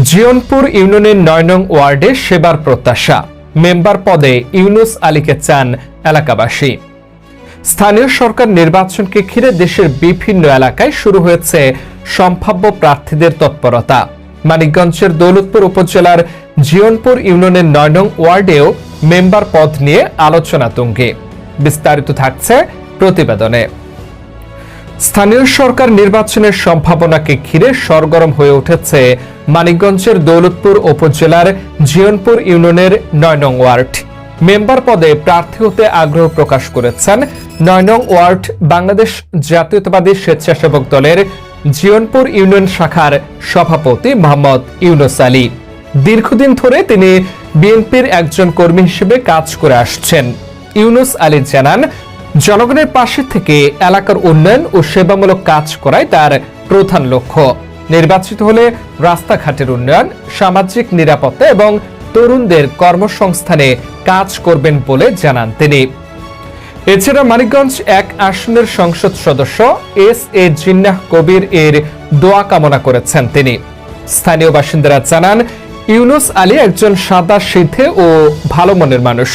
জিয়নপুর ইউনিয়নের ৯ নং ওয়ার্ডে সেবার প্রত্যাশা, মেম্বার পদে ইউনুস আলীকে চান এলাকাবাসী। স্থানীয় সরকার নির্বাচনকে ঘিরে দেশের বিভিন্ন এলাকায় শুরু হয়েছে সম্ভাব্য প্রার্থীদের তৎপরতা। মানিকগঞ্জের দৌলতপুর উপজেলার জিয়নপুর ইউনিয়নের ৯ নং ওয়ার্ডেও মেম্বার পদ নিয়ে আলোচনা তুঙ্গে। বিস্তারিত থাকছে প্রতিবেদনে। স্থানীয় সরকার নির্বাচনের সম্ভাবনাকে ঘিরে সরগরম হয়ে উঠেছে মানিকগঞ্জের দৌলতপুর উপজেলার জিয়নপুর ইউনিয়নের ৯ নং ওয়ার্ড। মেম্বার পদে প্রার্থী হতে আগ্রহ প্রকাশ করেছেন ৯ নং ওয়ার্ড বাংলাদেশ জাতীয়তাবাদী স্বেচ্ছাসেবক দলের জিয়নপুর ইউনিয়ন শাখার সভাপতি মোহাম্মদ ইউনুস আলী। দীর্ঘদিন ধরে তিনি বিএনপির একজন কর্মী হিসেবে কাজ করে আসছেন। ইউনুস আলী জানান, জনগণের পাশে থেকে এলাকার উন্নয়ন ও সেবামূলক কাজ করাই তার প্রধান লক্ষ্য। নির্বাচিত হলে রাস্তাঘাটের উন্নয়ন, সামাজিক নিরাপত্তা এবং তরুণদের কর্মসংস্থানে কাজ করবেন বলে জানান তিনি। এছাড়া মানিকগঞ্জ ১ আসনের সংসদ সদস্য এস.এ. জিন্নাহ কবির এর দোয়া কামনা করেছেন তিনি। স্থানীয় বাসিন্দারা জানান, ইউনুস আলী একজন সাদাসিধে ও ভালো মনের মানুষ।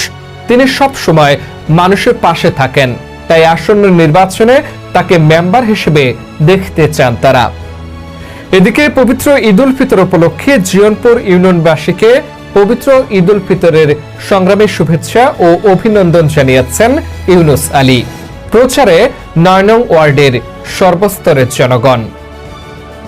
তিনি সব সময় মানুষের পাশে থাকেন, তাই আসন্ন নির্বাচনে তাকে মেম্বার হিসেবে দেখতে চান তারা। এদিকে পবিত্র ঈদ উল ফিতর উপলক্ষে জিয়নপুর ইউনিয়নবাসীকে পবিত্র ঈদ উল ফিতরের সংগ্রামী শুভেচ্ছা ও অভিনন্দন জানিয়েছেন ইউনুস আলী। প্রচারে ৯ নং ওয়ার্ডের সর্বস্তরের জনগণ।